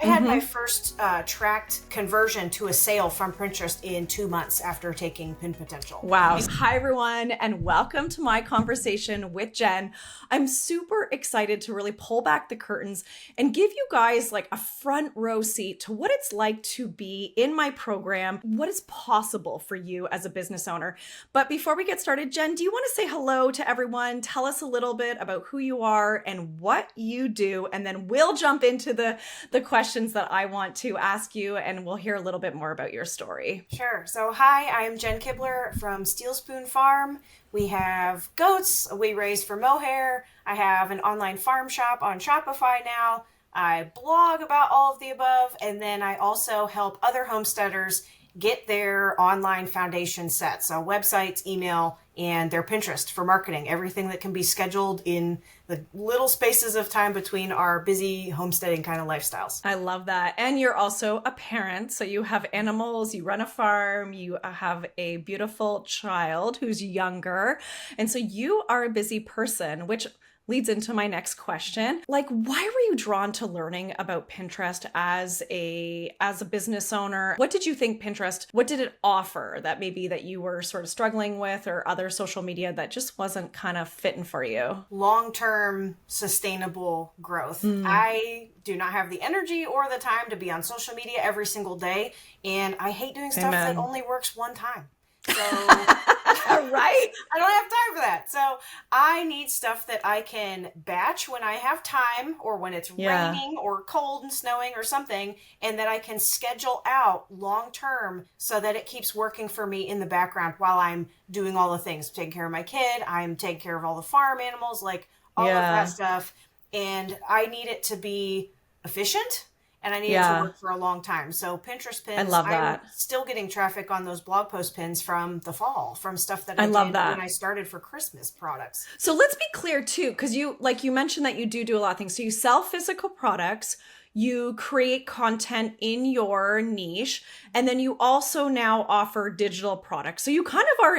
had my first tracked conversion to a sale from Pinterest in 2 months after taking Pin Potential. Wow. Hi, everyone, and welcome to my conversation with Jen. I'm super excited to really pull back the curtains and give you guys like a front row seat to what it's like to be in my program, what is possible for you as a business owner. But before we get started, Jen, do you want to say hello to everyone? Tell us a little bit about who you are and what you do, and then we'll jump into the questions that I want to ask you, and we'll hear a little bit more about your story. Sure. So hi, I'm Jen Kibler from Steel Spoon Farm. We have goats we raise for mohair. I have an online farm shop on Shopify now. I blog about all of the above, and then I also help other homesteaders get their online foundation set. So websites, email, and their Pinterest for marketing, everything that can be scheduled in the little spaces of time between our busy homesteading kind of lifestyles. I love that. And you're also a parent. So you have animals, you run a farm, you have a beautiful child who's younger. And so you are a busy person, which leads into my next question. Like, why were you drawn to learning about Pinterest as a business owner? What did you think Pinterest, what did it offer that maybe that you were sort of struggling with, or other social media that just wasn't kind of fitting for you? Long-term sustainable growth. I do not have the energy or the time to be on social media every single day. And I hate doing stuff that only works one time. So right. I don't have time for that. So I need stuff that I can batch when I have time, or when it's raining or cold and snowing or something, and that I can schedule out long term so that it keeps working for me in the background while I'm doing all the things, taking care of my kid, I'm taking care of all the farm animals, like all of that stuff. And I need it to be efficient. And I need it to work for a long time. So Pinterest pins, I love that. I'm still getting traffic on those blog post pins from the fall, from stuff that I did when I started for Christmas products. So let's be clear too, because you mentioned that you do a lot of things. So you sell physical products, you create content in your niche, and then you also now offer digital products. So you kind of are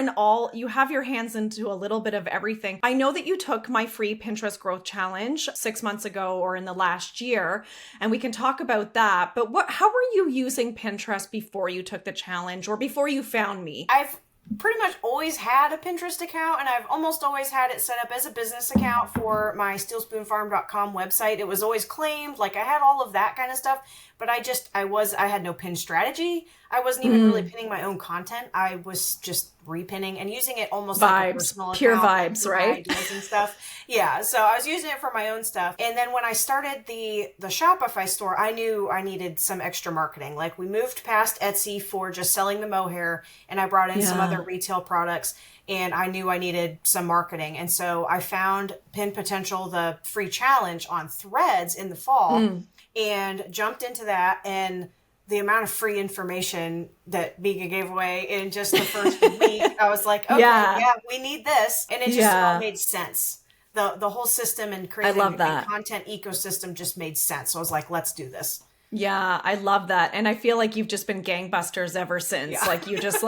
you have your hands into a little bit of everything. I know that you took my free Pinterest growth challenge 6 months ago or in the last year, and we can talk about that. But how were you using Pinterest before you took the challenge, or before you found me? I've pretty much always had a Pinterest account, and I've almost always had it set up as a business account for my steelspoonfarm.com website. It was always claimed, like I had all of that kind of stuff, but I had no pin strategy. I wasn't even really pinning my own content. I was just repinning and using it almost like a personal account. Pure vibes, right? Ideas and stuff. Yeah, so I was using it for my own stuff. And then when I started the Shopify store, I knew I needed some extra marketing. Like, we moved past Etsy for just selling the mohair, and I brought in some other retail products, and I knew I needed some marketing. And so I found Pin Potential, the free challenge, on Threads in the fall, and jumped into that. And the amount of free information that Mika gave away in just the first week, I was like, okay, we need this. And it just all made sense. The whole system and creating a content ecosystem just made sense. So I was like, let's do this. Yeah, I love that. And I feel like you've just been gangbusters ever since. Yeah. Like, you just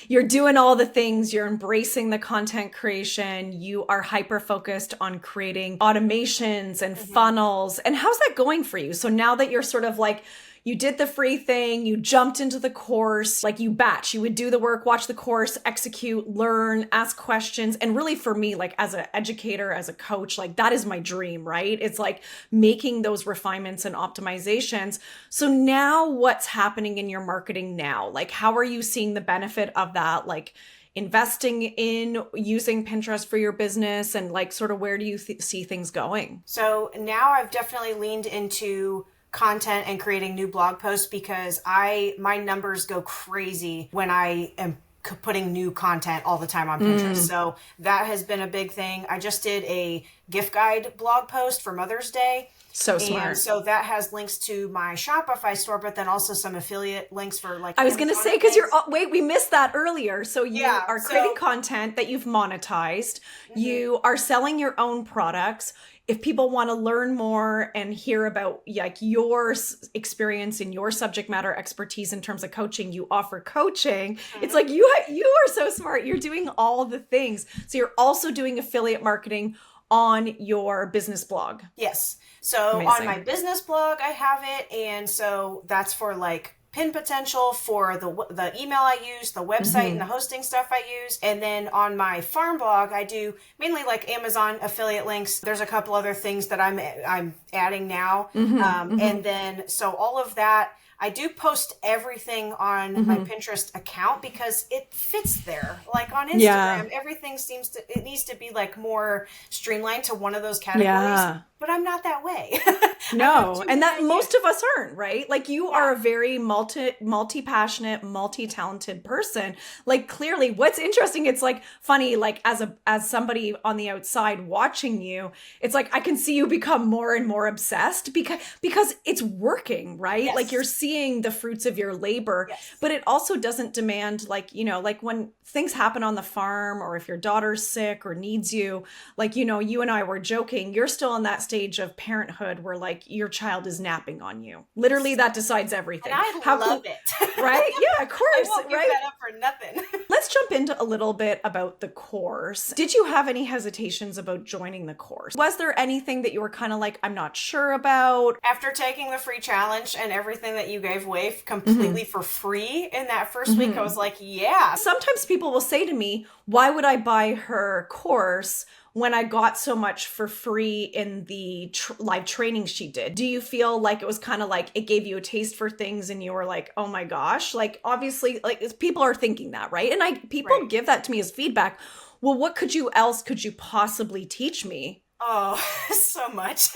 you're doing all the things, you're embracing the content creation, you are hyper focused on creating automations and funnels. And how's that going for you? So now that you're sort of like, you did the free thing, you jumped into the course, like you would do the work, watch the course, execute, learn, ask questions. And really for me, like as an educator, as a coach, like that is my dream, right? It's like making those refinements and optimizations. So now what's happening in your marketing now? Like, how are you seeing the benefit of that? Like, investing in using Pinterest for your business, and like sort of where do you see things going? So now I've definitely leaned into content and creating new blog posts, because my numbers go crazy when I am putting new content all the time on Pinterest. So that has been a big thing. I just did a gift guide blog post for Mother's Day. So smart. And so that has links to my Shopify store, but then also some affiliate links for like, I was going to say, because we missed that earlier. So you are creating content that you've monetized. You are selling your own products. If people want to learn more and hear about like your experience and your subject matter expertise in terms of coaching, you offer coaching. It's like you are so smart. You're doing all the things. So you're also doing affiliate marketing on your business blog. Yes. So Amazing. on my business blog, I have it. And so that's for like pin potential, for the email I use, the website and the hosting stuff I use. And then on my farm blog, I do mainly like Amazon affiliate links. There's a couple other things that I'm adding now. And then, so all of that, I do post everything on my Pinterest account because it fits there. Like on Instagram, everything it needs to be like more streamlined to one of those categories. But I'm not that way. No, and that most of us aren't, right? Like you are a very multi-passionate, multi-talented person. Like clearly what's interesting, it's like funny, like as somebody on the outside watching you, it's like I can see you become more and more obsessed because it's working, right? Yes. Like you're seeing the fruits of your labor, but it also doesn't demand like, you know, like when things happen on the farm or if your daughter's sick or needs you, like, you know, you and I were joking, you're still in that stage of parenthood where like your child is napping on you. Literally that decides everything. And I love it. Right? Yeah, of course. I won't give right? that up for nothing. Let's jump into a little bit about the course. Did you have any hesitations about joining the course? Was there anything that you were kind of like, I'm not sure about? After taking the free challenge and everything that you gave away completely for free in that first week, I was like, yeah. Sometimes people will say to me, why would I buy her course when I got so much for free in the live training she did? Do you feel like it was kind of like it gave you a taste for things and you were like, oh my gosh, like obviously like people are thinking that, right? And people give that to me as feedback. Well, what else could you possibly teach me? Oh, so much.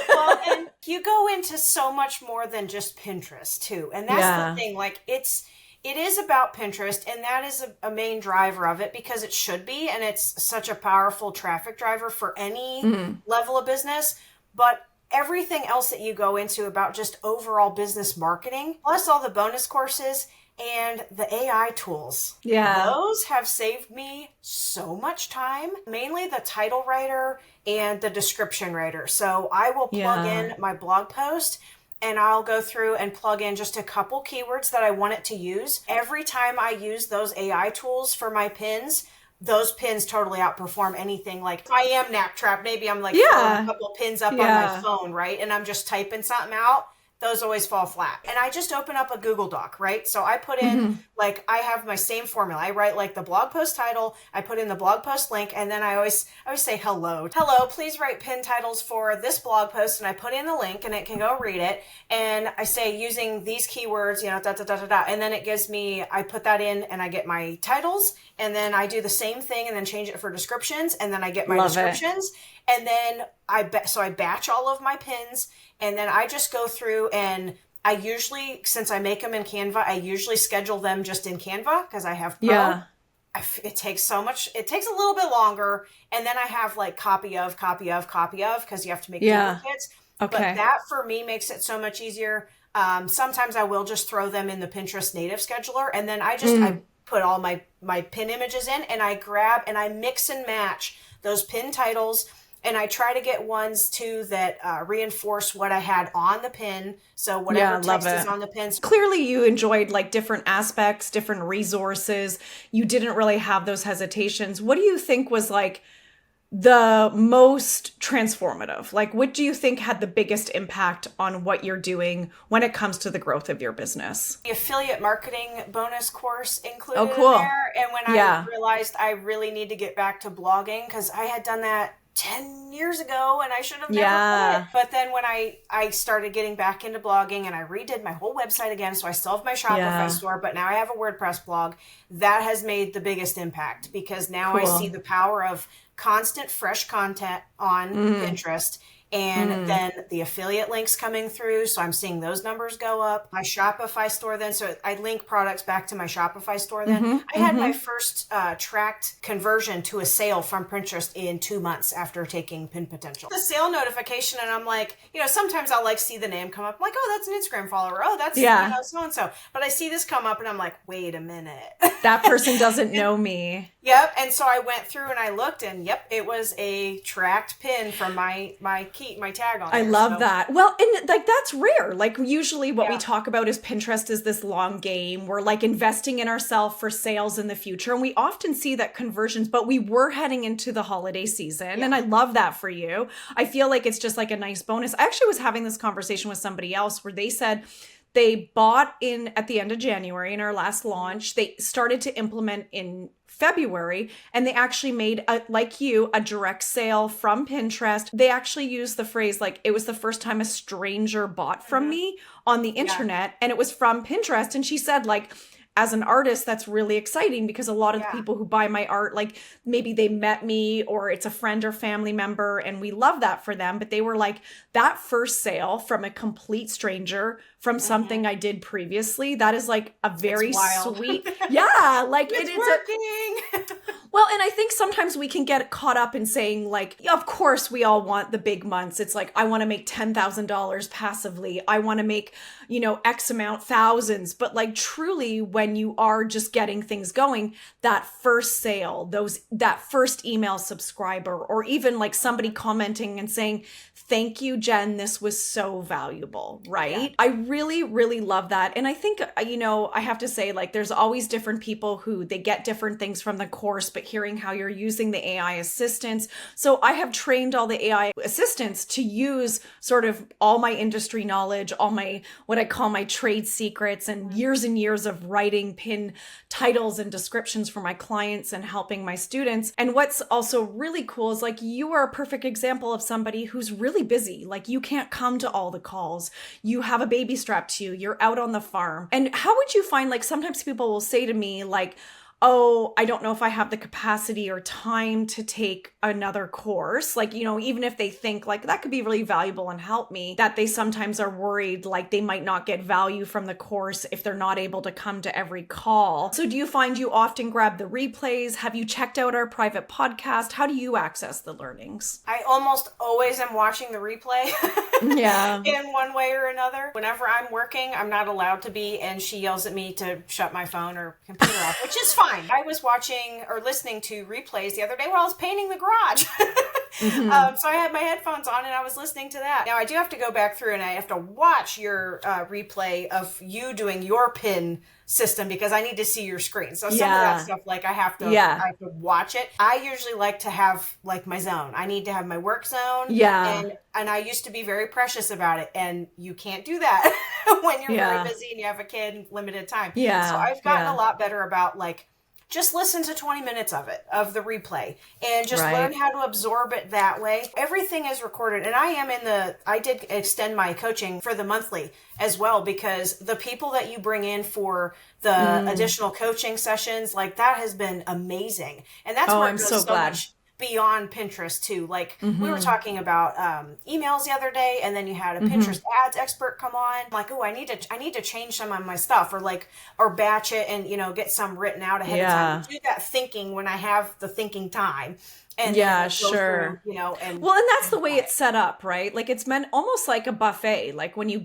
Well, and you go into so much more than just Pinterest too. And that's the thing, like it is about Pinterest, and that is a main driver of it because it should be, and it's such a powerful traffic driver for any level of business. But everything else that you go into about just overall business marketing, plus all the bonus courses and the AI tools. Those have saved me so much time, mainly the title writer and the description writer. So I will plug in my blog post and I'll go through and plug in just a couple keywords that I want it to use. Every time I use those AI tools for my pins, those pins totally outperform anything. Like if I am nap trapped, maybe I'm like throwing a couple pins up on my phone, right? And I'm just typing something out. Those always fall flat. And I just open up a Google Doc, right? So I put in, like, I have my same formula. I write like the blog post title, I put in the blog post link, and then I always say hello. Hello, please write pin titles for this blog post, and I put in the link and it can go read it. And I say using these keywords, you know, and then it gives me, I put that in and I get my titles, and then I do the same thing and then change it for descriptions, and then I get my descriptions. And then I batch all of my pins, and then I just go through and I usually, since I make them in Canva, I usually schedule them just in Canva because I have Pro. It takes a little bit longer. And then I have like copy of, because you have to make duplicates. But that for me makes it so much easier. Sometimes I will just throw them in the Pinterest native scheduler, and then I put all my pin images in, and I grab and I mix and match those pin titles. And I try to get ones too that reinforce what I had on the pin. So whatever text is on the pins. Clearly you enjoyed like different aspects, different resources. You didn't really have those hesitations. What do you think was like the most transformative? Like what do you think had the biggest impact on what you're doing when it comes to the growth of your business? The affiliate marketing bonus course included in there. And when I realized I really need to get back to blogging, because I had done that 10 years ago and I should have never quit. But then when I started getting back into blogging and I redid my whole website again, so I still have my Shopify store, but now I have a WordPress blog, that has made the biggest impact because now I see the power of constant fresh content on Pinterest. And then the affiliate links coming through. So I'm seeing those numbers go up. My Shopify store then. So I link products back to my Shopify store then. I had my first tracked conversion to a sale from Pinterest in 2 months after taking Pin Potential. The sale notification, and I'm like, you know, sometimes I'll like see the name come up. I'm like, oh, that's an Instagram follower. Oh, that's you know, so-and-so. But I see this come up and I'm like, wait a minute. That person doesn't know me. Yep. And so I went through and I looked and it was a tracked pin from my my tag on I there. love So, that. Well, and like that's rare. Like usually what we yeah. talk about is Pinterest is this long game. We're like investing in ourselves for sales in the future. And we often see that conversions, but we were heading into the holiday season. Yeah. And I love that for you. I feel like it's just like a nice bonus. I actually was having this conversation with somebody else where they said they bought in at the end of January in our last launch. They started to implement in February, and they actually made like you, a direct sale from Pinterest. They actually used the phrase like it was the first time a stranger bought from me on the internet, and it was from Pinterest. And she said like, as an artist, that's really exciting because a lot of the people who buy my art, like maybe they met me or it's a friend or family member, and we love that for them. But they were like, that first sale from a complete stranger from something I did previously, that is like a very sweet, yeah, like it's working. Well, and I think sometimes we can get caught up in saying like, yeah, of course we all want the big months. It's like, I want to make $10,000 passively. I want to make, X amount thousands. But like truly when you are just getting things going, that first sale, that first email subscriber, or even like somebody commenting and saying, thank you, Jen, this was so valuable, right? Yeah. I really, really love that. And I think, I have to say like, there's always different people who they get different things from the course, but hearing how you're using the AI assistants. So I have trained all the AI assistants to use sort of all my industry knowledge, all my, what I call my trade secrets, and years of writing pin titles and descriptions for my clients and helping my students. And what's also really cool is like, you are a perfect example of somebody who's really busy. Like you can't come to all the calls. You have a baby strapped to you. You're out on the farm. And how would you find, like, sometimes people will say to me like, oh, I don't know if I have the capacity or time to take another course. Like, even if they think like that could be really valuable and help me, that they sometimes are worried like they might not get value from the course if they're not able to come to every call. So do you find you often grab the replays? Have you checked out our private podcast? How do you access the learnings? I almost always am watching the replay. Yeah. In one way or another. Whenever I'm working, I'm not allowed to be, and she yells at me to shut my phone or computer off, which is fine. I was watching or listening to replays the other day while I was painting the garage. So I had my headphones on and I was listening to that. Now I do have to go back through and I have to watch your replay of you doing your pin system because I need to see your screen. So some of that stuff, like I have to watch it. I usually like to have like my zone. I need to have my work zone. Yeah. And I used to be very precious about it. And you can't do that when you're very busy and you have a kid and limited time. Yeah. So I've gotten a lot better about like, just listen to 20 minutes of the replay and just learn how to absorb it that way. Everything is recorded. And I did extend my coaching for the monthly as well, because the people that you bring in for the additional coaching sessions, like that has been amazing. And that's where it goes so much beyond Pinterest too. Like we were talking about emails the other day, and then you had a Pinterest ads expert come on. Like, oh, I need to change some of my stuff, or batch it and get some written out ahead of time. Do that thinking when I have the thinking time. And sure. Through, and that's the way it's set up, right? Like it's meant almost like a buffet. Like when you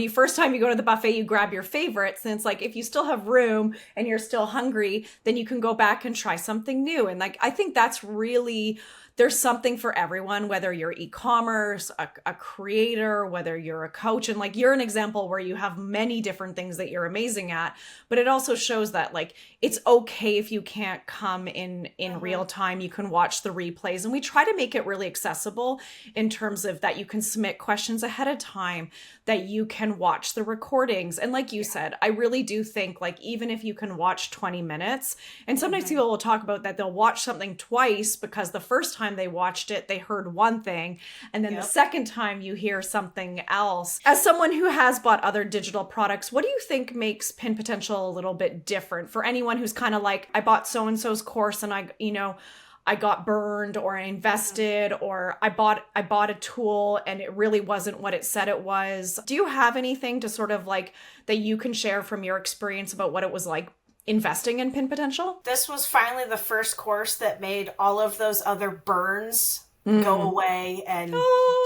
first time you go to the buffet, you grab your favorites. And it's like, if you still have room and you're still hungry, then you can go back and try something new. And like, I think that's really, there's something for everyone, whether you're e-commerce, a creator, whether you're a coach. And like, you're an example where you have many different things that you're amazing at, but it also shows that like, it's okay if you can't come in real time, you can watch the replays. And we try to make it really accessible in terms of that you can submit questions ahead of time, that you can watch the recordings. And like you said, I really do think like, even if you can watch 20 minutes, and sometimes people will talk about that they'll watch something twice because the first time they watched it, they heard one thing. And then the second time you hear something else. As someone who has bought other digital products, what do you think makes Pin Potential a little bit different for anyone who's kind of like, I bought so-and-so's course and I got burned, or I invested, or I bought a tool and it really wasn't what it said it was. Do you have anything to sort of like that you can share from your experience about what it was like investing in Pin Potential? This was finally the first course that made all of those other burns go away and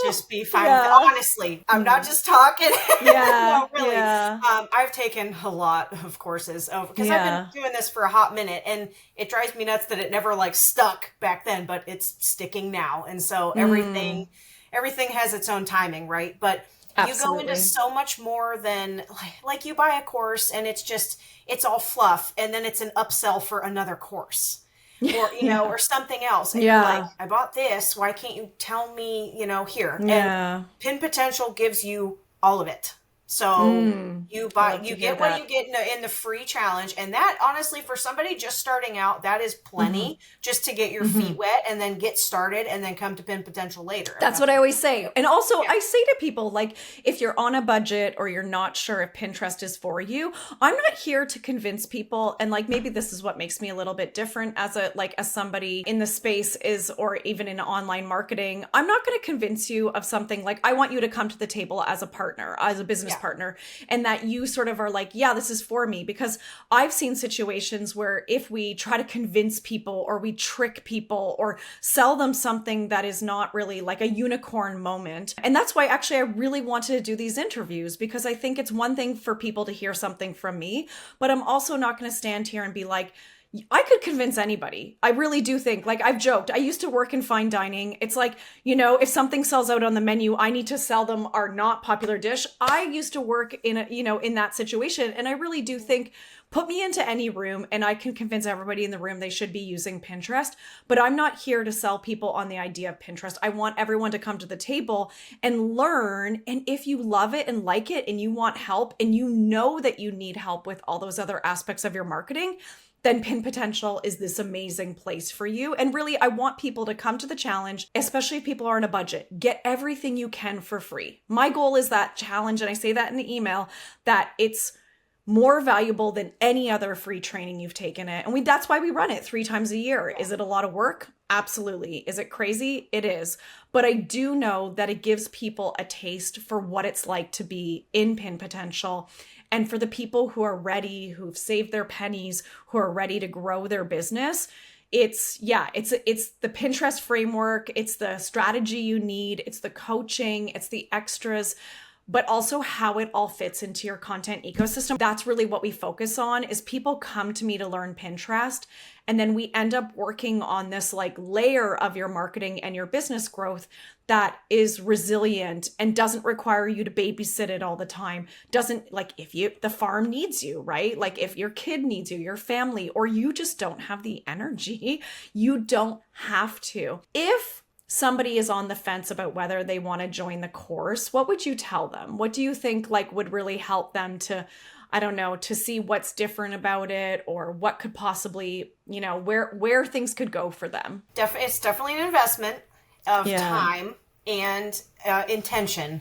just be fine with it. Honestly, I'm not just talking. No, really. I've taken a lot of courses because I've been doing this for a hot minute, and it drives me nuts that it never like stuck back then, but it's sticking now. And so everything everything has its own timing, right? But you go into Absolutely. so much more than like you buy a course and it's all fluff and then it's an upsell for another course or Yeah. or something else, and you're like, Yeah. I bought this, why can't you tell me, here? And Yeah. Pin Potential gives you all of it. So Mm. I buy, love to you hear get what you that. get in the free challenge, and that honestly, for somebody just starting out, that is Hmm. plenty just to get your Hmm. feet wet and then get started and then come to Pin Potential later if That's that's what I what you always want to say. do. And also, Yeah, I say to people, like, if you're on a budget or you're not sure if Pinterest is for you, I'm not here to convince people. And like, maybe this is what makes me a little bit different as as somebody in the space is, or even in online marketing. I'm not going to convince you of something. Like, I want you to come to the table as a partner, as a business yeah, partner, and that you sort of are like, yeah, this is for me. Because I've seen situations where if we try to convince people or we trick people or sell them something that is not really like a unicorn moment. And that's why actually I really wanted to do these interviews, because I think it's one thing for people to hear something from me, but I'm also not going to stand here and be like, I could convince anybody. I really do think, like I've joked, I used to work in fine dining. It's like, if something sells out on the menu, I need to sell them our not popular dish. I used to work in in that situation. And I really do think, put me into any room and I can convince everybody in the room they should be using Pinterest. But I'm not here to sell people on the idea of Pinterest. I want everyone to come to the table and learn. And if you love it and like it and you want help and you know that you need help with all those other aspects of your marketing, then Pin Potential is this amazing place for you. And really, I want people to come to the challenge, especially if people are on a budget. Get everything you can for free. My goal is that challenge, and I say that in the email, that it's more valuable than any other free training you've taken it. And that's why we run it 3 times a year. yeah. Is it a lot of work? Absolutely. Is it crazy? It is. But I do know that it gives people a taste for what it's like to be in Pin Potential. And for the people who are ready, who've saved their pennies, who are ready to grow their business, it's the Pinterest framework, it's the strategy you need, it's the coaching, it's the extras, but also how it all fits into your content ecosystem. That's really what we focus on, is people come to me to learn Pinterest, and then we end up working on this like layer of your marketing and your business growth that is resilient and doesn't require you to babysit it all the time. Doesn't, like, if the farm needs you, right? Like if your kid needs you, your family, or you just don't have the energy, you don't have to. If somebody is on the fence about whether they want to join the course, what would you tell them? What do you think like would really help them to, I don't know, to see what's different about it, or what could possibly, where things could go for them? It's definitely an investment of Yeah. time and intention,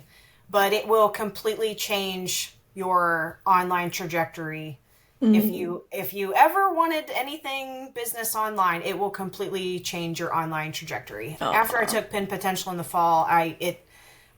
but it will completely change your online trajectory. If you ever wanted anything business online, it will completely change your online trajectory. After I took Pin Potential in the fall, it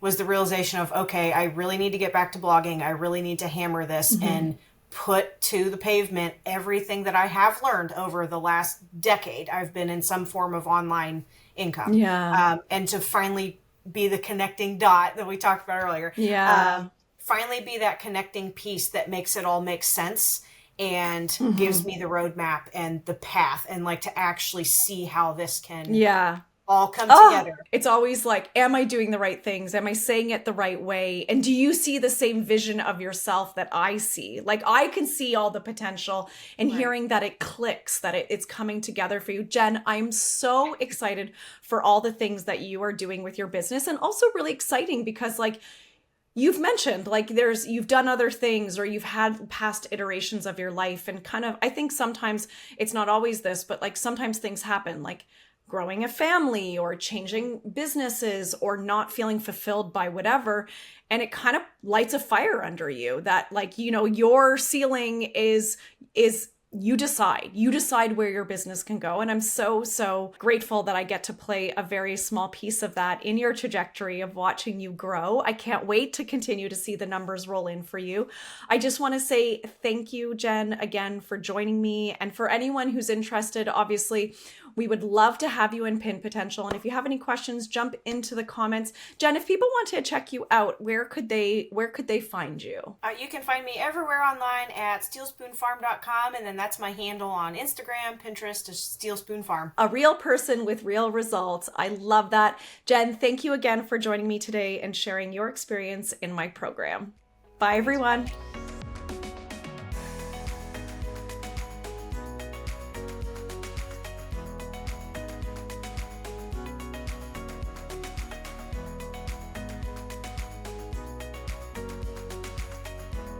was the realization of, okay, I really need to get back to blogging. I really need to hammer this and put to the pavement everything that I have learned over the last decade. I've been in some form of online income. Yeah. And to finally be the connecting dot that we talked about earlier. Yeah. Finally be that connecting piece that makes it all make sense and gives me the roadmap and the path, and like to actually see how this can Yeah. all come Oh, together. it's always like, am I doing the right things? Am I saying it the right way? And do you see the same vision of yourself that I see? Like, I can see all the potential, and Right. hearing that it clicks, that it's coming together for you. Jen, I'm so excited for all the things that you are doing with your business, and also really exciting because like, you've mentioned like you've done other things, or you've had past iterations of your life, and kind of, I think sometimes it's not always this, but like sometimes things happen, like growing a family or changing businesses or not feeling fulfilled by whatever, and it kind of lights a fire under you that like, your ceiling is you decide where your business can go. And I'm so grateful that I get to play a very small piece of that in your trajectory of watching you grow. I can't wait to continue to see the numbers roll in for you. I just want to say thank you, Jen, again for joining me. And for anyone who's interested, obviously We would love to have you in Pin Potential. And if you have any questions, jump into the comments. Jen, if people want to check you out, where could they find you? You can find me everywhere online at steelspoonfarm.com, and then that's my handle on Instagram, Pinterest, is Steel Spoon Farm. A real person with real results. I love that. Jen, thank you again for joining me today and sharing your experience in my program. Bye, everyone.